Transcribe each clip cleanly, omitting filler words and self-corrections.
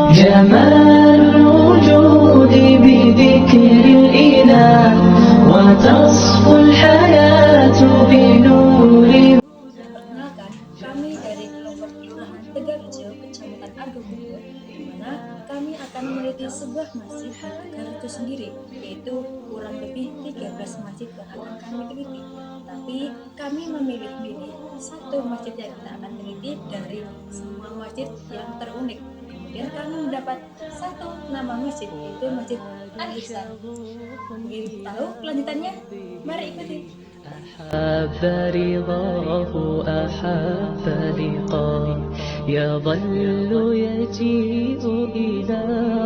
جمال الوجود بذكر الإله وتصفو الحياة بنور. Perkenalkan, kami dari kelompok Kelurahan Tegalrejo, Kecamatan Argobungo, di mana kami akan meneliti sebuah masjid di Tegal itu sendiri, yaitu kurang lebih 13 masjid yang akan kami teliti. Tapi kami memilih-milih satu masjid yang kita akan teliti dari semua masjid yang terunik. Kemudian kami mendapat satu nama masjid, yaitu Masjid Al-Ihsan. Ingin tahu kelanjutannya? Mari ikuti. أحب رضاه أحب لقاه يظل يجيء إلى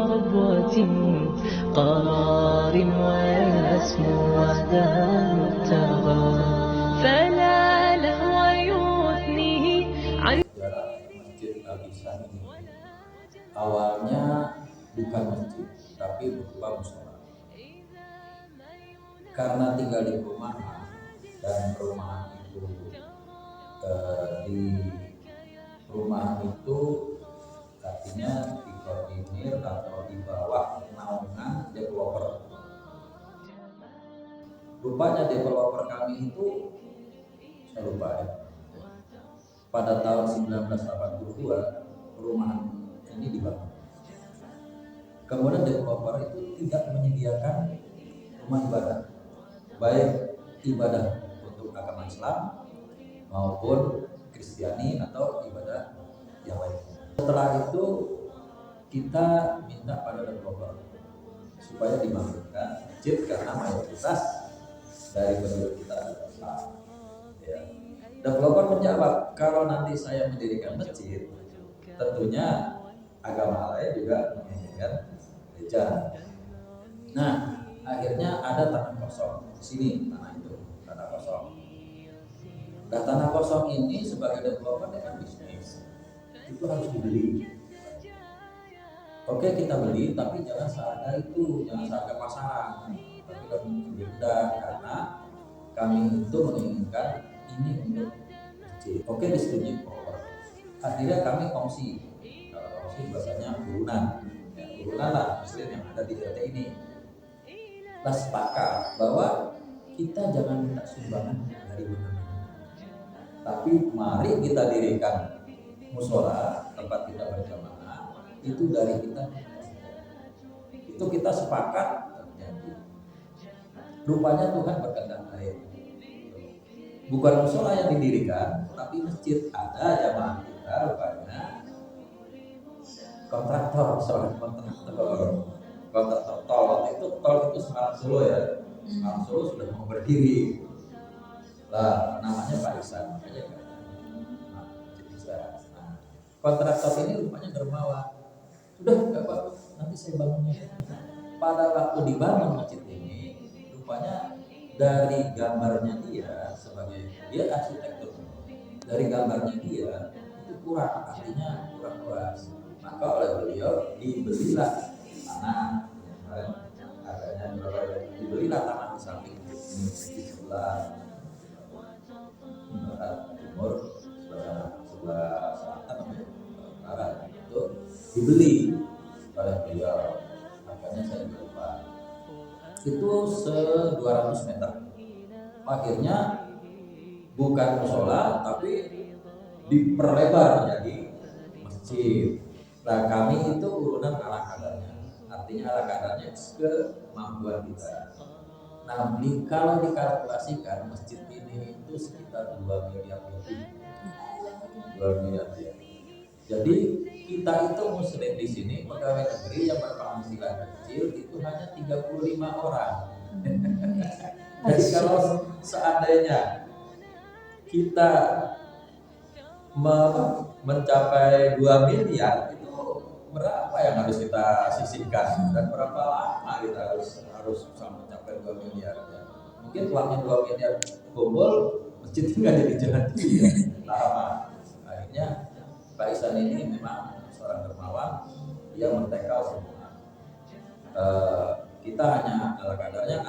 ربوة قرار ويسمو وذا مبتغى فلا لهو يثنيه عن. Masjid Al-Ihsan ini awalnya bukan masjid tapi berupa musola. Karena tinggal di perumahan dan perumahan itu di perumahan itu artinya dikoordinir atau di bawah naungan developer. Rupanya developer kami itu saya lupa ya. Pada tahun 1982 perumahan ini dibangun. Kemudian developer itu tidak menyediakan rumah ibadah, baik ibadah untuk agama Islam maupun Kristiani atau ibadah yang lain. Setelah itu kita minta pada developer supaya dibangunkan masjid karena mayoritas dari penduduk kita adalah Islam. Ya. Developer menjawab, kalau nanti saya mendirikan masjid, tentunya agama lain juga mendirikan gereja. Nah, akhirnya ada tanah kosong di sini, tanah itu, tanah kosong. Nah, tanah kosong ini sebagai developer dengan bisnis itu harus dibeli. Oke, kita beli, tapi jangan seharga itu, jangan seharga pasaran. Tapi kami berbeda karena kami itu menginginkan ini untuk masjid. Oke, disetujui developer. Akhirnya kami kongsi. Kalau kongsi bahasanya urunan, ya, urunan lah masjid yang ada di RT ini. Kita sepakat bahwa kita jangan minta sumbangan dari mana-mana, tapi mari kita dirikan musola tempat kita berjamaah itu dari kita. Itu kita sepakat terjadi. Rupanya Tuhan berkehendak lain. Bukan musola yang didirikan, tapi masjid. Ada jamaah kita rupanya kontraktor, seorang kontraktor tol itu Semarang Solo ya. Semarang Solo sudah mau berdiri lah, namanya Pak Ihsan, makanya kontraktor ini rupanya dermawan. Sudah nggak apa, nanti saya bangunnya. Pada waktu dibangun masjid ini, rupanya dari gambarnya dia sebagai dia arsitektur, dari gambarnya dia itu kurang, artinya kurang luas. Maka oleh beliau dibelilah tanah, harganya berapa? Dibelilah tanah di samping ini di sebelah barat timur, sebelah selatan barat itu dibeli oleh beliau. Harganya saya lupa. Itu 200 meter. Akhirnya bukan musola tapi diperlebar menjadi masjid. Nah, kami itu urunan ala kadarnya. Artinya ala kadarnya kemampuan kita. Nah, kalau dikalkulasikan masjid ini itu sekitar 2 miliar lebih. 2 miliar ya. Jadi kita itu muslim di sini pegawai negeri yang berpenghasilan kecil itu hanya 35 orang. Jadi kalau seandainya kita mencapai 2 miliar itu berapa yang harus kita sisihkan dan berapa lama kita harus sampai mencapai 2 miliar ya. Mungkin uangnya 2 miliar kumpul masjid nggak jadi jadi ya. Lama. Akhirnya Pak Ihsan ini memang seorang dermawan, dia mentekal semua. Kita hanya ala kadarnya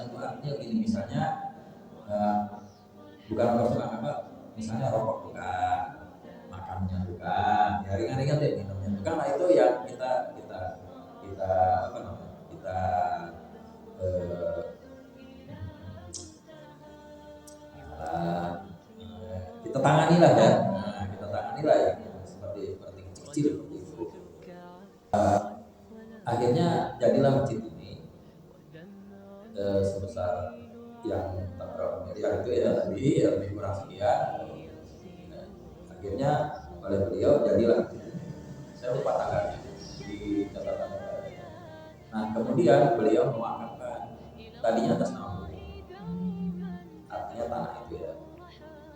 itu artinya gini, misalnya bukan apa, misalnya rokok bukan, makan minumnya bukan, ya ringan-ringan deh minumnya bukan. Nah itu yang kita apa namanya, eh, kita tangani lah ya. Nah, kita tangani lah ya seperti kecil-kecil seperti itu. Akhirnya jadilah masjid ini sebesar yang tak berapa miliar itu ya tadi, ya lebih kurang sekian. Nah, akhirnya oleh beliau jadilah masjid ini. Saya lupa tanggalnya di catatan. Nah kemudian beliau mewakafkan, tadinya atas nama beliau, artinya tanah itu ya.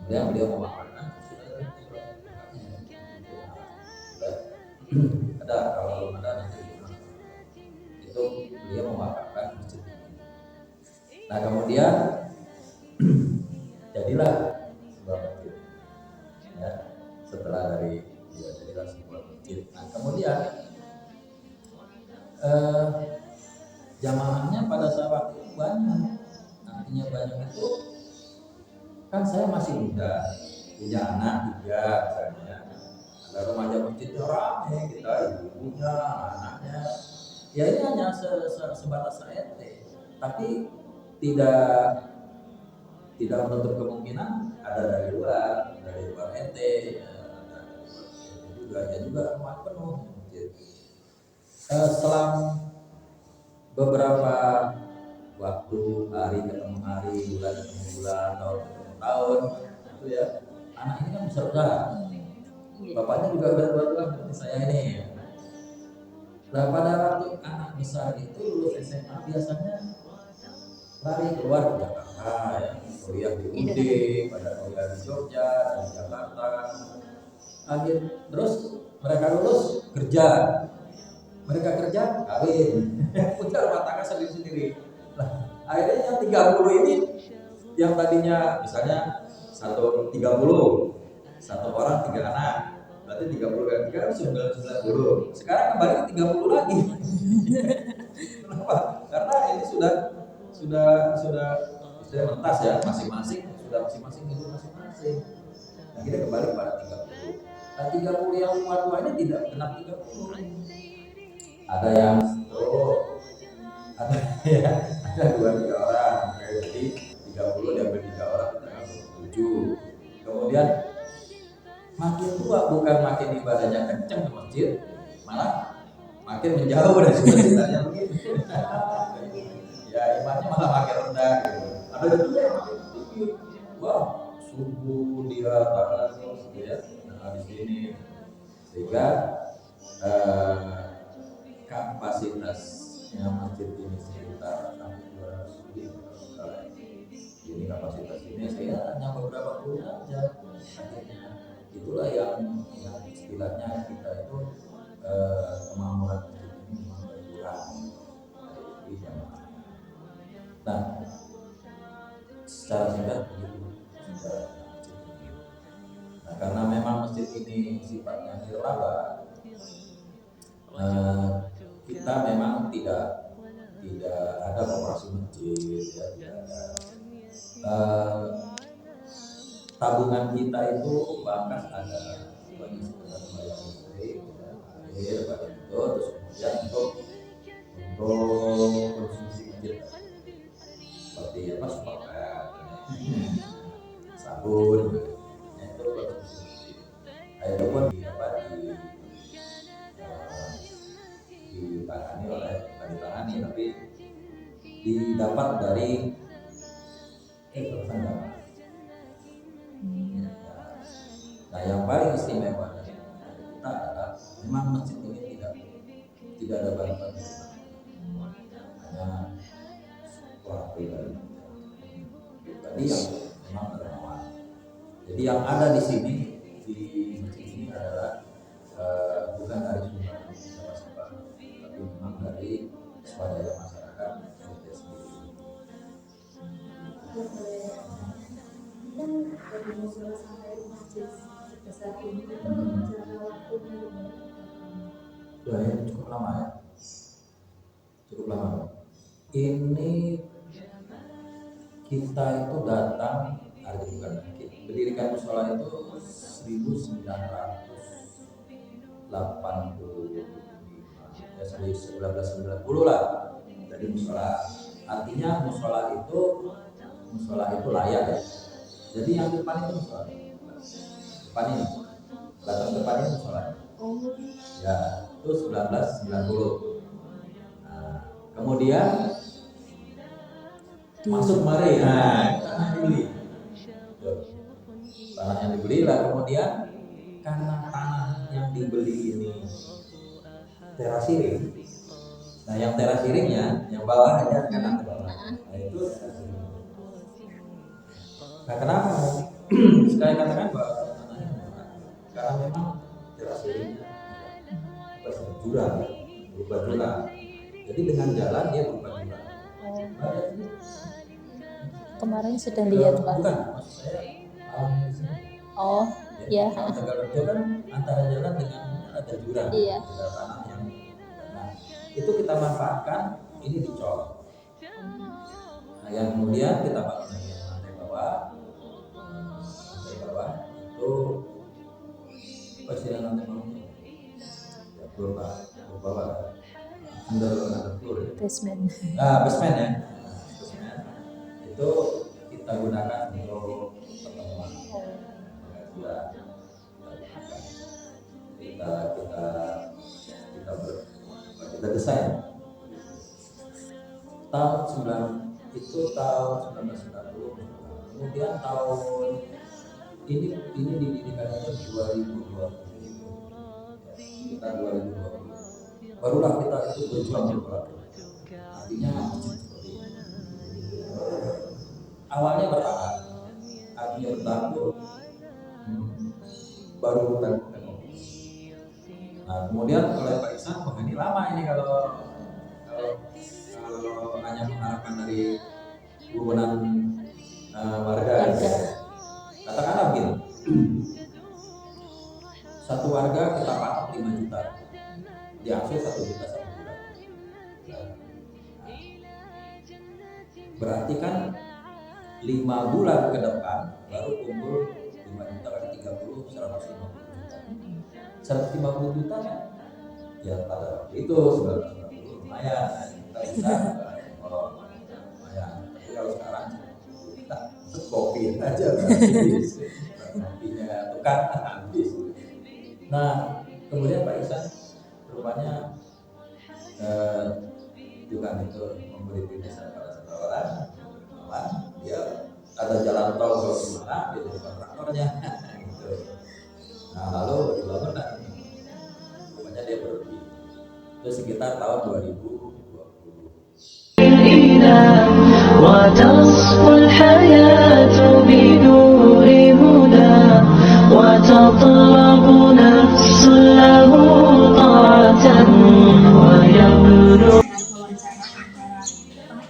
Kemudian beliau mewakafkan, ada kalau belum ada nanti itu beliau mewakafkan masjid ini. Nah kemudian jadilah sebuah masjid ya, setelah dari ya, jadilah sebuah masjid. Nah kemudian jamaahnya pada saat itu banyak. Artinya banyak itu kan saya masih muda, punya anak 3 misalnya, ada remaja masjidnya ramai, kita ibunya, anaknya, ya ini hanya sebatas RT, tapi tidak menutup kemungkinan ada dari luar RT ya, ada juga rumah penuh masjid. Selang beberapa waktu, hari ketemu hari, bulan ketemu bulan, tahun ketemu tahun, itu ya anak ini kan besar, bapaknya juga udah tua seperti saya ini. Nah pada waktu anak besar itu lulus SMA biasanya lari keluar ke Jakarta ya, kuliah di UD, pada kuliah di Jogja dan di Jakarta. Terus mereka lulus kerja, kawin, punya rumah tangga sendiri-sendiri. Nah, akhirnya yang 30 ini, yang tadinya misalnya 30, satu orang 3 anak, berarti 30 kali 3 90. Sekarang kembali ke 30 lagi. Kenapa? Karena ini sudah istilah mentas ya, masing-masing hidup masing-masing. Nah, kita kembali pada 30. Nah, 30 yang tua ini tidak genap 30. Ada yang stroke, ada 2-3 orang, jadi 30 diambil 3 orang, itu 7. Kemudian makin tua bukan makin ibadahnya kencang ke masjid, malah makin menjauh dari masjidnya begitu. Ya imannya malah makin rendah gitu. Ada juga yang makin tinggi, wah subuh dia terus ya, di sini, sehingga kapasitasnya masjid ini sekitar 200 lebih. Ini kapasitas ini saya hanya beberapa puluh aja. Itulah yang istilahnya kita itu kemakmuran masjid ini memang berkurang dari jamaah. Nah, secara singkat begitu. Nah, karena memang masjid ini sifatnya nirlaba, kita memang tidak ada koperasi masjid, ya, tidak ada. Tabungan kita itu bahkan ada bagi sekedar bayar listrik, air, bagi itu, terus kemudian untuk konsumsi masjid seperti apa, supermarket, sabun, itu konsumsi masjid. Air pun ditangani tapi didapat dari keluarga. Nah yang paling istimewa dari kita adalah memang masjid ini tidak ada bantuan, hanya orang pribadi yang memang dermawan. Jadi yang ada di sini di masjid ini adalah bukan dari sumber siapa-siapa, tapi memang dari swadaya masyarakat itu sendiri. Kan dari musola sampai masjid sebesar ini jarak waktunya Ya, cukup lama ya, cukup lama. Ini kita itu datang, bukan, mendirikan musola itu 1900 ya 1990 lah jadi musola. Artinya musola itu layak ya. Jadi yang depan itu musola. Depan ini, batas depan ini musola. Ya, itu 1990. Nah, kemudian masuk mari, tanah dibeli. Tanah yang dibeli lah, kemudian karena tanah yang dibeli ini terasiring. Nah, yang terasiringnya, yang bawah aja kan ke bawah. Nah, itu terasiring. Nah, kenapa sekali katakan bahwa tanahnya murah? Karena memang terasiringnya jurang, berubah jurang. Jadi dengan jalan dia berubah jurang. Kemarin sudah lihat Pak. Bukan, maksud saya alamnya di sini. Oh, ya. Kalau Tegalrejo kan antara jalan dengan ada jurang, Iya. ada tanah yang. Nah, itu kita manfaatkan, ini dicor. Nah, yang kemudian kita bangun lagi lantai bawah itu pasti lantai bawahnya. Ya, bawah under floor. Basement. Basement ya. Basement itu kita gunakan untuk pertemuan. Kita desain tahun 1990. Kemudian tahun ini didirikan itu 2020. Kita 2020 barulah kita itu berjuang bergerak. Artinya seperti ini. Awalnya bertahap, artinya bertahap baru tengok. Nah, kemudian oleh Pak Ihsan, wah ini lama ini kalau hanya mengharapkan dari hubungan warga. Katakanlah begini, satu warga kita patok 5 juta, diangsur 1 juta 1 bulan. Berarti kan 5 bulan ke depan baru kumpul 5 juta kali 30, 150 juta kan? Ya pada waktu itu 1990 lumayan, kita bisa lumayan. Tapi kalau sekarang kita kopi aja kopinya tukar habis. Nah, kemudian Pak Ihsan rupanya juga itu memberi tulisan pada satu orang, dia ada jalan tol ke mana, dia jadi kontraktornya gitu. Nah, lalu dibangun dan rupanya dia berhenti. Itu sekitar tahun 2020. وتصفو الحياة بنور هدى وتطلب نفس له طاعة ويبلغ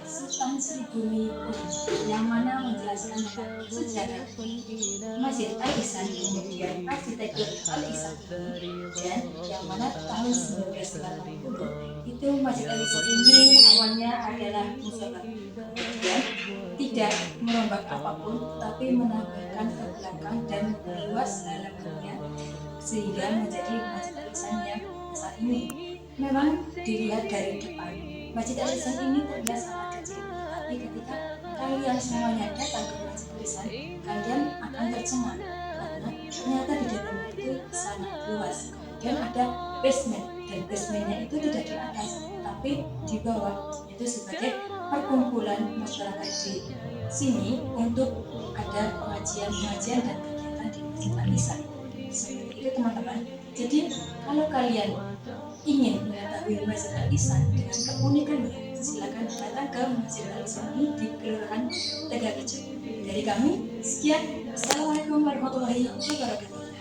Sultan Sri Bumi yang mana menjelaskan tentang sejarah Masjid Al Ihsan, kemudian arsitektur Al Ihsan, dan yang mana tahun 1980 itu Masjid Al Ihsan ini awalnya adalah musola, kemudian tidak merombak apapun tapi menambahkan ke belakang dan memperluas halamannya sehingga menjadi Masjid Al Ihsan yang saat ini. Memang dilihat dari depan, Masjid Al Ihsan ini terlihat sangat kecil, tapi ketika kalian semuanya datang ke Masjid Al Ihsan, kalian akan tercengang karena ternyata di dalamnya itu sangat luas. Dan ada basement, dan basementnya itu tidak di atas, tapi di bawah, itu sebagai perkumpulan masyarakat di sini untuk ada pengajian dan kegiatan di Masjid Al Ihsan. Seperti itu teman-teman. Jadi kalau kalian ingin mengetahui Masjid Al Ihsan dengan keunikannya, silakan datang ke Masjid Al Ihsan ini di Kelurahan Tegalrejo. Dari kami, sekian. Assalamualaikum warahmatullahi wabarakatuh.